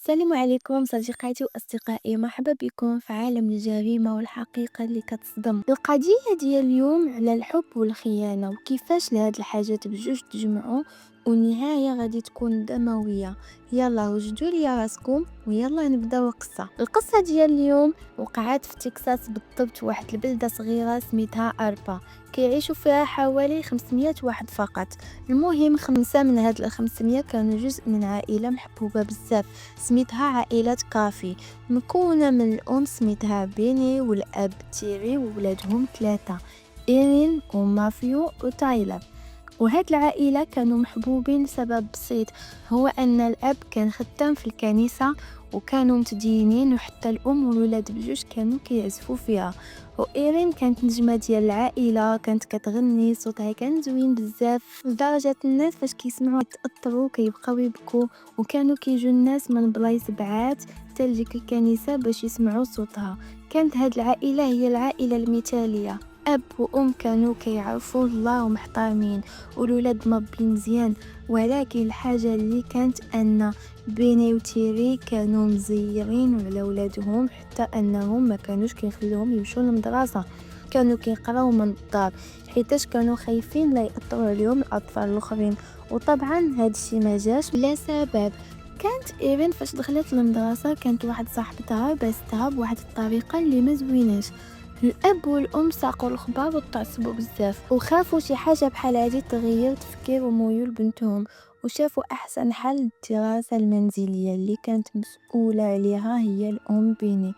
السلام عليكم صديقاتي وأصدقائي، مرحبا بكم في عالم الجريمة والحقيقة اللي كتصدم. القضية ديال اليوم على الحب والخيانة وكيفاش لهاد الحاجات بجوج تجمعوا والنهاية غادي تكون دموية. يلا وجدوا لي راسكم ويلا نبداو القصة ديال اليوم وقعت في تكساس، بالضبط واحد البلدة صغيرة سميتها أربا، كيعيشوا فيها حوالي 500 واحد فقط. المهم 5 من هاد 500 كانوا جزء من عائلة محبوبة بزاف سميتها عائلة كافي، مكونة من الأم سميتها بيني والأب تيري وولادهم 3، إيرين ومافيو وتايلر. وهاد العائلة كانوا محبوبين لسبب بسيط، هو أن الأب كان خدام في الكنيسة وكانوا متدينين، وحتى الأم والولاد بجوج كانوا كيعزفوا فيها. وإيرين كانت نجمة ديال العائلة، كانت كتغني، صوتها كان زوين بزاف لدرجة الناس فاش كيسمعوا يتأثروا كيبقاو يبكوا، وكانوا كيجوا الناس من بلايص بعاد حتى لديك الكنيسة باش يسمعوا صوتها. كانت هاد العائلة هي العائلة المثالية، أب وأم كانوا كيعرفوا الله ومحترمين، والولاد مربين مزيان. ولكن الحاجة اللي كانت أن بيني وتيري كانوا مزيرين على ولادهم، حتى أنهم ما كانوش كيخلوهم يمشوا للمدرسة، كانوا كيقراو من الدار حيتاش كانوا خايفين لا يأثروا عليهم الأطفال الآخرين. وطبعا هادشي ما جاش بلا سبب. كانت إيرين فاش دخلت المدرسة كانت واحد صاحبتها باستها بواحد الطريقة اللي ما زويناش. الاب والام ساقوا الخبار وتعصبوا بزاف وخافوا شي حاجه بحال هادي تغير تفكير وميول بنتهم، وشافوا احسن حل الدراسه المنزليه اللي كانت مسؤوله عليها هي الام بيني.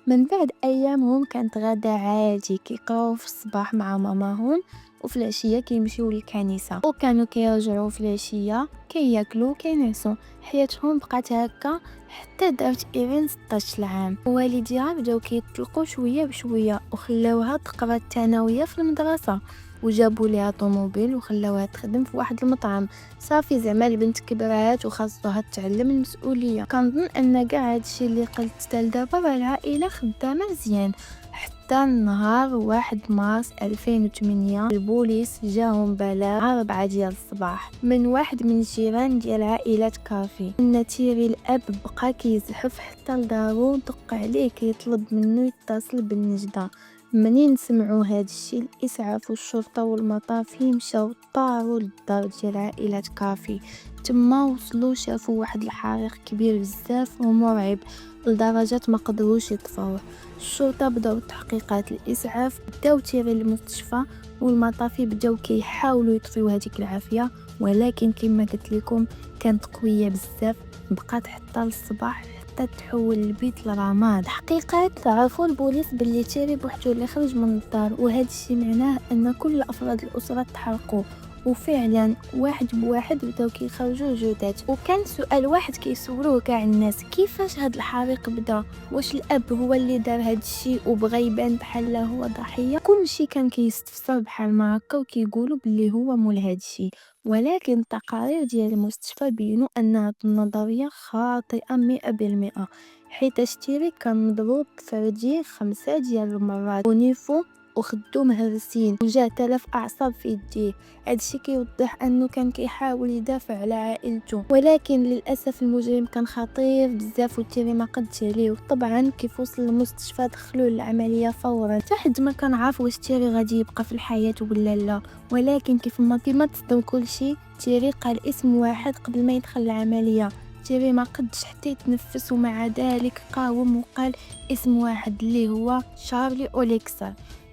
من بعد ايامهم كانت غدا عادي كيقراو في الصباح مع ماماهم، وفي العشيه كيمشيو للكنيسه، وكانوا كيرجعوا في العشيه كياكلوا كينعسوا. حياتهم بقات هكا حتى دارت إيرين 16 عام. والديها بداو كيطلقوا شويه بشويه وخلاوها تقرا الثانويه في المدرسه، وجابوا ليها طوموبيل وخلاوها تخدم في واحد المطعم. صافي زعما البنت كبرات وخاصها تتعلم المسؤوليه. كنظن ان كاع هادشي اللي قلت حتى لدابا راه العائله خدامه مزيان، حتى نهار 1 مارس 2008 البوليس جاهم بلاغ 4 ديال الصباح من واحد من الجيران ديال عائلة كافي ان تيري الاب بقى كيزحف حتى لدارو، دق عليه كيطلب منه يتصل بالنجدة. منين سمعوا هاد الشيء الاسعاف والشرطه والمطافي مشاو طاروا للدار ديال عائله كافي. تما وصلوا شافوا واحد الحريق كبير بزاف ومرعب لدرجه ما قدروش يطفوه. الشرطه بداو التحقيقات، الاسعاف بداو تيري المستشفى، والمطافي بداو كيحاولوا يطفيو هذيك العافيه، ولكن كما قلت لكم كانت قويه بزاف، بقات حتى للصباح حتى تحول البيت لرماد. تحقيقات عرفوا البوليس باللي تيري بوحدو اللي خرج من الدار، وهذا الشيء معناه ان كل افراد الاسره تحرقوا، وفعلا واحد بواحد بداو كيخرجوا جثث. وكان سؤال واحد كيسولوه كاع الناس، كيفاش هاد الحريق بدا؟ واش الاب هو اللي دار هاد الشيء وبغى يبان بحال هو ضحيه؟ كلشي كان كيستفسر بحال ما هكا وكيقولوا باللي هو مول هاد الشيء. ولكن التقارير ديال المستشفى بينوا ان هاد النظريه خاطئه 100%، حيت تيري كان مضروب فردي 5 ديال المرات ونيفو وخدو مهرسين وجا تلف اعصاب في يديه. هادشي كيوضح انه كان كيحاول يدافع على عائلته، ولكن للاسف المجرم كان خطير بزاف وتيري ما قدش عليه. طبعا كيف وصل للمستشفى دخلوا للعمليه فورا حتى ما كان عارف واش تيري غادي يبقى في الحياه ولا لا. ولكن كيف ما تصدم كل شيء، تيري قال اسم واحد قبل ما يدخل العمليه. تيري ما قدش حتى يتنفس، ومع ذلك قاوم وقال اسم واحد اللي هو شارلي أوليكسر.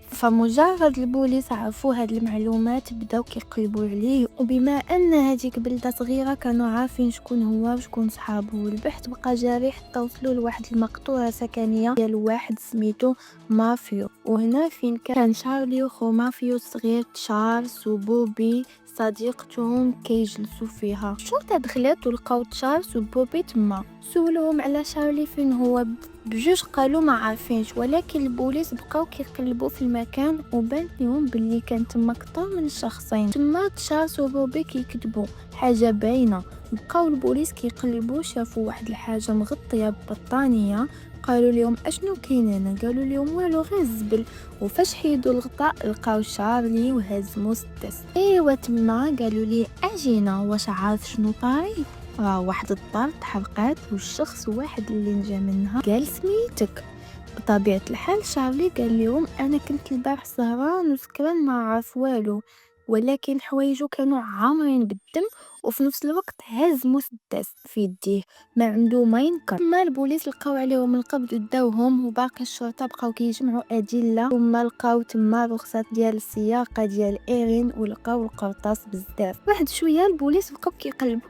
فمجرد البوليس عرفوا هاد المعلومات بداو كيقلبوا عليه، وبما ان هذيك بلده صغيره كانوا عارفين شكون هو وشكون صحابه. والبحث بقى جاري حتى وصلوا لواحد المقطوعه سكنيه ديال واحد سميتو مافيو، وهنا فين كان شارلي وخو مافيو الصغير تشارلز وبوبي صديقتهم كيجلسوا فيها. الشرطه دخلت ولقاو تشارلز وبوبي تما، سولوهم على شارلي فين هو. بجوج قالوا ما عارفينش، ولكن البوليس بقاو كيقلبوا في المكان وبان لهم باللي كان تما اكثر من شخصين. تما تشارلز وبوبي كيكذبوا، حاجه باينه. بقاو البوليس كيقلبوا شافوا واحد الحاجه مغطيه ببطانيه. قالوا لهم اشنو كاين هنا؟ قالوا لهم والو غير الزبل. وفاش حيدوا الغطاء لقاو شارلي وهز مسدس. ايوا تما قالوا ليه اجينا، واش عارف شنو طاري؟ راه واحد الدار تحرقات والشخص واحد اللي نجا منها قال سميتك. بطبيعة الحال شارلي قال لهم أنا كنت البارح سهران وسكران ما عرف والو، ولكن حوايجو كانوا عامرين بالدم، وفي نفس الوقت هز مسدس في يديه ما عنده ما ينكر. ثم البوليس لقاو عليهم القبض وداوهم، وباقي الشرطة بقاو كيجمعوا أدلة. ثم لقاو تما رخصات ديال السياقة ديال إيرين، ولقاو القرطاس بزاف. واحد شوية البوليس بقاو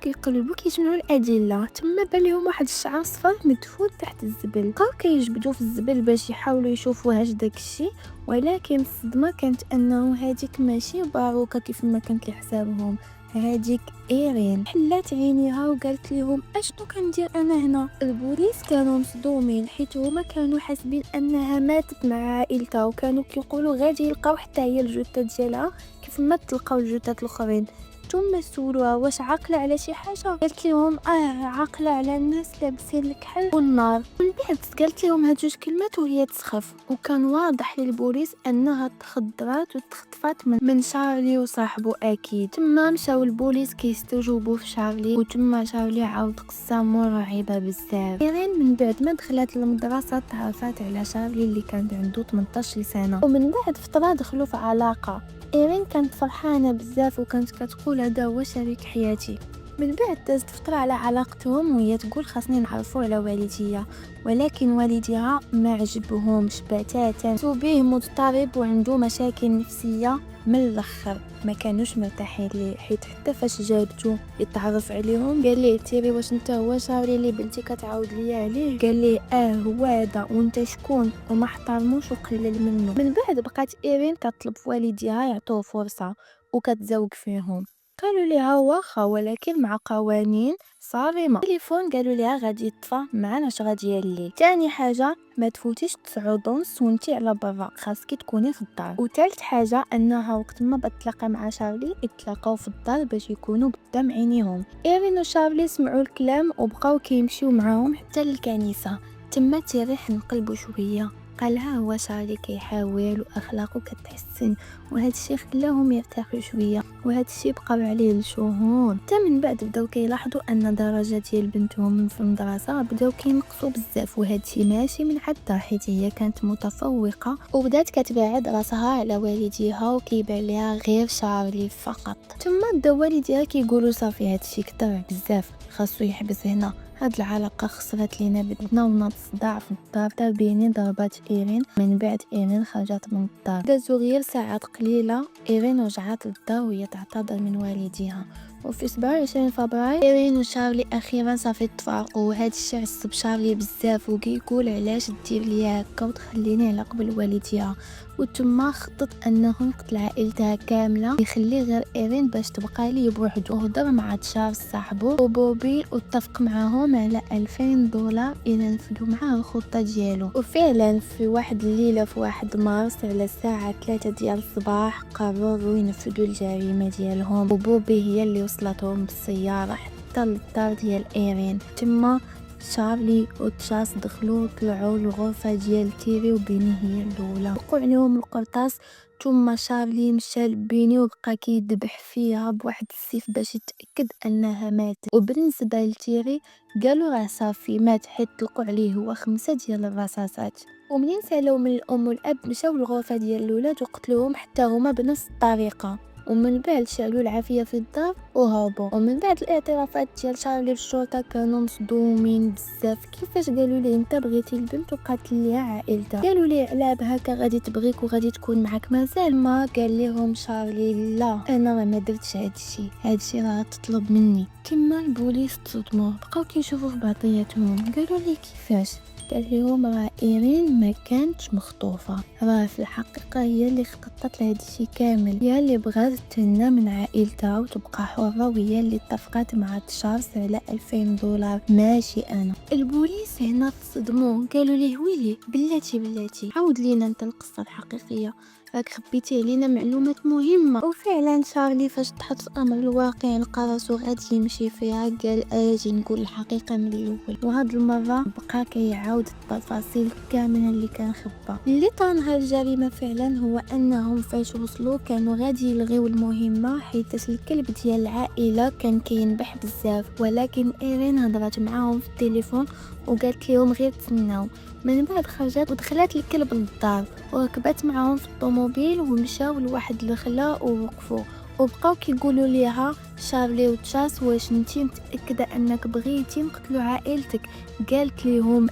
كيقلبوا كيجمعوا الأدلة. تما بان لهم واحد الشعر صفر مدفون تحت الزبل. بقاو كيجبدوا في الزبل باش يحاولوا يشوفوا واش داكشي، ولكن الصدمة كانت انه هذيك ماشي باروكة كيف ما كانت لحسابهم، هذيك إيرين. حلات عينيها وقالت لهم اشنو كندير انا هنا. البوليس كانوا مصدومين حيت هما كانوا حاسبين انها ماتت مع عائلتها، وكانوا كيقولوا غادي يلقاو حتى هي الجثه ديالها كيف ما تلقاو الجثات الاخرين. ثم سولوها واش عاقله على شي حاجه، قالت لهم عاقله على الناس لابسين الكحل والنار. من بعد قالت لهم هاد جوج كلمات وهي تسخف، وكان واضح للبوليس انها تخدرات وتخطفات من شارلي وصاحبه اكيد. تما مشاو البوليس كيستوجبوا في شارلي، وتما شارلي عاود قصه مرعبه بزاف. ايرين من بعد ما دخلت المدرسه تعرفات على شارلي اللي كان عنده 18 سنه، ومن بعد فتره دخلوا في علاقه. إيرين كانت فرحانة بزاف وكانت كتقول هذا هو شريك حياتي. من بعد دازت فترة على علاقتهم وهي تقول خاصني نعرفو على والديا، ولكن والديها ما عجبهمش بتاتا، به مضطرب وعنده مشاكل نفسية من الاخر، ما كانوش مرتاحين ليه. حيت حتى فاش جابتو يتعرف عليهم قال ليه تيري واش انت هو شارلي اللي بنتي كتعاود ليا عليه؟ قال ليه هو هذا، وانت شكون؟ وما احترموش وقلل منه. من بعد بقات ايرين كتطلب في والديها يعطوه فرصه وكتزوق فيهم. قالوا ليها واخا ولكن مع قوانين صارمه. تليفون قالوا ليها غادي يطفى مع 10 ديال الليل. تاني حاجه ما تفوتيش 9:30 وانتي على برا، خاصك تكوني في الدار. وثالث حاجه انها وقت ما بتلاقى مع شارلي يتلاقاو في الدار باش يكونوا قدام عينيهم. ايرين وشارلي سمعوا الكلام وبقاو كيمشيو معاهم حتى للكنيسه. تما تيريح نقلبوا شويه، قالها هو شارلي كيحاول واخلاقه كتحسن، وهذا الشيء خلاهم يرتاحوا شويه، وهذا الشيء بقاو عليه لشهور. حتى من بعد بداو كيلاحظوا ان درجات ديال بنتهم في المدرسه بداو كينقصوا بزاف، وهذا الشيء ماشي من حدها حيت هي كانت متفوقه وبدات كتبعد راسها على والديها وكيبان ليها غير شارلي فقط. ثم بداو والديها كيقولوا صافي هذا الشيء كثر بزاف، خاصو يحبس هنا، هاد العلاقة خسرت لينا بدنا وناض صداع في الدار. تا بيني ضربات إيرين. من بعد إيرين خرجت من الدار. دازو غير ساعات قليلة إيرين رجعت للدار وهي تعتذر من والديها. وفي 27 فبراير إيرين وشارلي أخيرا صافي تفارقوا، وهذا الشيء عصب شارلي بزاف وكيقول علاش دير ليا هكا وتخليني على قبل والديها. وتما خطط انه يقتل عائلتها كامله، يخلي غير ايرين باش تبقى ليه بوحدو. وهضر مع تشارلز صاحبو وبوبي واتفق معاهم على $2000 الى نفذوا معاه الخطه ديالو. وفعلا في واحد الليله في 1 مارس على الساعه 3 ديال الصباح قرروا ينفذوا الجريمه ديالهم، وبوبي هي اللي وصلتهم بالسياره حتى للدار ديال ايرين. تما شارلي وتشارلز دخلوا طلعوا للغرفة ديال تيري وبيني هي الأولى. وقعوا عليهم القرطاس. ثم شارلي مشى لبيني وبقى كيدبح فيها بواحد السيف باش يتأكد أنها ماتت. وبالنسبة لتيري قالوا راه صافي مات حيت طلقوا عليه هو 5 ديال الرصاصات. ومنين سالوا من الأم والأب مشاو للغرفة ديال الولاد وقتلوهم حتى هما بنفس الطريقة. ومن بعد شعلوا العافية في الدار وهربوا. ومن بعد الاعترافات ديال شارلي للشرطة كانوا مصدومين بزاف. كيفاش قالوا ليه انت بغيتي البنت وقاتل ليها عائلتها؟ قالوا ليه على بهاكا غادي تبغيك وغادي تكون معك مازال؟ ما قال لهم شارلي لا انا ما درتش هادشي راه تطلب مني. تما البوليس تصدموا بقاو كيشوفوا في بعضياتهم. قالوا ليه كيفاش؟ قال لهم راه إيرين ما كانتش مخطوفة، راه في الحقيقة هي اللي خططت لهذا الشيء كامل، هي اللي بغات تهنى من عائلتها وتبقى حرة، وهي اللي اتفقت مع تشارلز على $2000 ماشي أنا. البوليس هنا تصدموا قالوا ليه ويلي بلاتي عاود لينا انت القصة الحقيقية. راك خبيتي علينا معلومات مهمة. وفعلا شارلي فاش تحط في امر الواقع لقى راسو غادي يمشي فيها، قال اجي نقول الحقيقة من الاول. وهاد المرة بقى كيعاود التفاصيل كاملة اللي كان خبا. اللي طان هاد الجريمة فعلا هو انهم فاش وصلوا كانوا غادي يلغيو المهمة، حيت الكلب ديال العائلة كان كينبح بزاف، ولكن ايرين هضرات معاهم في التليفون وقالت لهم غير تسناو. من بعد خرجت ودخلت الكلب للدار وركبت معاهم في الطوموبيل ومشاو لواحد الخلا ووقفوا وبقاو كيقولوا ليها شارلي وتشاس واش نتي متاكده انك بغيتي نقتلوا عائلتك؟ قالت ليهم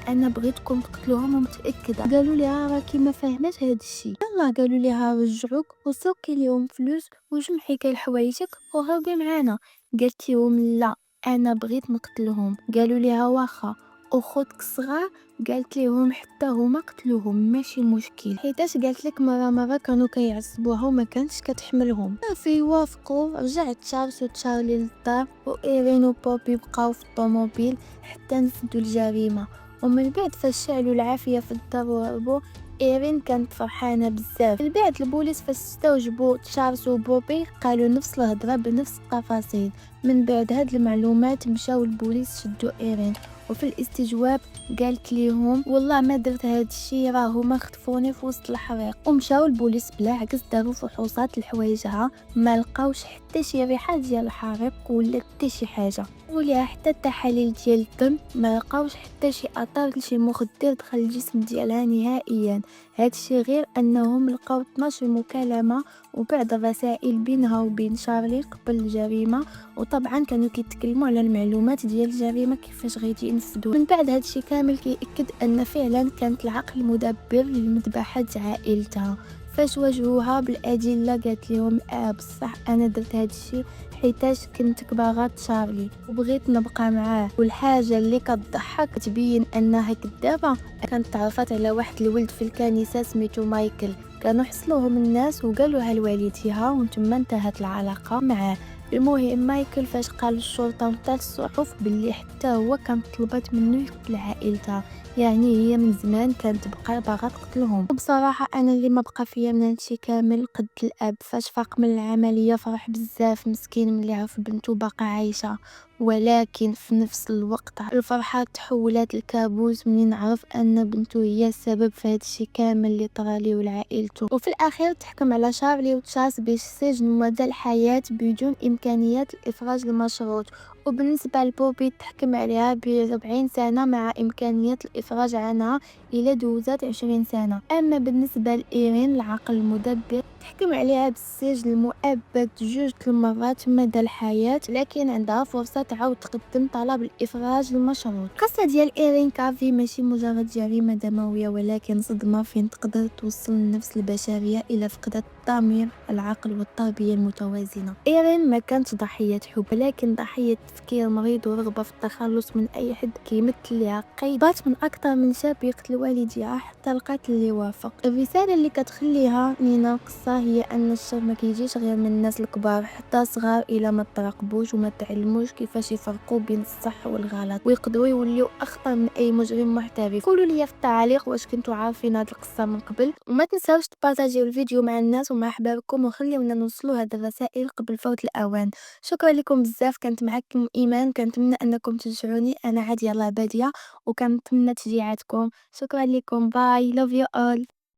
انا بغيتكم تقتلوهم ومتاكده. قالوا ليها راكي ما فاهماش هذا الشيء. يلا قالوا ليها رجعوك وسوقي ليهم فلوس وجمعي كاع حوايجك وهربي معانا. قالت لهم لا، انا بغيت نقتلهم. قالوا ليها واخا اخوتك الصغار؟ قالت لهم حتى هما قتلوهم ماشي مشكل، حيتاش قالت لك مره كانوا كيعصبوها وما كانتش كتحملهم. صافي وافقوا. رجعت تشارلز وتشارلي للدار وايرين وبوبي بقاو في الطوموبيل حتى نفدوا الجريمه. ومن بعد فاش شعلوا العافيه في الدار وهربوا، ايرين كانت فرحانه بزاف. من بعد البوليس فاش استوجبوا تشارلز وبوبي قالوا نفس الهضره بنفس التفاصيل. من بعد هاد المعلومات مشاو البوليس شدوا ايرين، وفي الاستجواب قالت ليهم والله ما درت هاد الشيء، راه هما خطفوني في وسط الحريق. ومشاو البوليس بلا عكس داروا فحوصات لحوايجها، ما لقاوش حتى شي ريحه ديال الحريق ولا حتى شي حاجه، وليها حتى التحاليل ديال الدم ما لقاوش حتى شي اثار لشي مخدر دخل الجسم ديالها نهائيا. هادشي غير انهم لقاو 12 مكالمه وبعض الرسائل بينها وبين شارلي قبل الجريمه، وطبعا كانوا كيتكلموا على المعلومات ديال الجريمه كيفاش غادي ينفذوا. من بعد هادشي كامل كيأكد ان فعلا كانت العقل المدبر لمذبحة عائلتها. فاش واجهوها بالادله قالت لهم بصح انا درت هادشي حيتاش كنت باغا تشارلي وبغيت نبقى معاه. والحاجه اللي كتضحك تبين انها كدابه، كانت تعرفت على واحد الولد في الكنيسه سميتو مايكل، كانوا حصلوهم الناس وقالوها لوالديها وتما انتهت العلاقه معاه. المهم مايكل فاش قال للشرطه وحتى الصحف باللي حتى هو كان طلبت منه يقتل عائلتها، يعني هي من زمان كانت تبقى باغا تقتلهم. بصراحه انا اللي ما بقى فيا من هادشي كامل قد الاب فاش فاق من العمليه فرح بزاف مسكين ملي عرف بنته باقا عايشه، ولكن في نفس الوقت الفرحه تحولت لكابوس منين عرف ان بنته هي السبب في هادشي كامل اللي طرا ليه ولعائلته. وفي الاخير تحكم على شارلي وتشاس بالسجن مدى الحياه بدون امكانيات الافراج المشروط، وبالنسبة لبوبي تحكم عليها ب40 سنة مع إمكانية الإفراج عنها إلى دوزات 20 سنة. أما بالنسبة لإيرين العقل المدبر تحكم عليها بالسجن المؤبد 2 المرات مدى الحياة، لكن عندها فرصة تعاود تقدم طلب الإفراج المشروط. القصة ديال إيرين كافي ماشي مجرد جريمة دموية، ولكن صدمة فين تقدر توصل النفس البشرية إلى فقدان الضمير، العقل والتربية المتوازنة. إيرين ما كانت ضحية حب، لكن ضحية تفكير مريض ورغبة في التخلص من أي حد كيمثل ليها قيد. بات من أكثر من شاب يقتل والديها حتى لقات اللي وافق. الرسالة اللي كتخليها نينا القصة هي أن الشر ما كيجيش غير من الناس الكبار، حتى صغار إلا ما تراقبوش وما تعلموش كيفاش يفرقوا بين الصح والغلط ويقدروا يوليو أخطر من أي مجرم محترف. قولوا لي في التعليق واش كنتوا عارفين هاد القصة من قبل، وما تنساوش تبارطاجيو الفيديو مع الناس ومع أحبابكم وخليونا نوصلوا هاد الرسائل قبل فوت الأوان. شكرا لكم بزاف، كانت معكم ايمان، كنتمنى انكم تشجعوني، انا عاد يلا باديه وكنتمنى تشجيعاتكم. شكرا لكم، باي، love you all.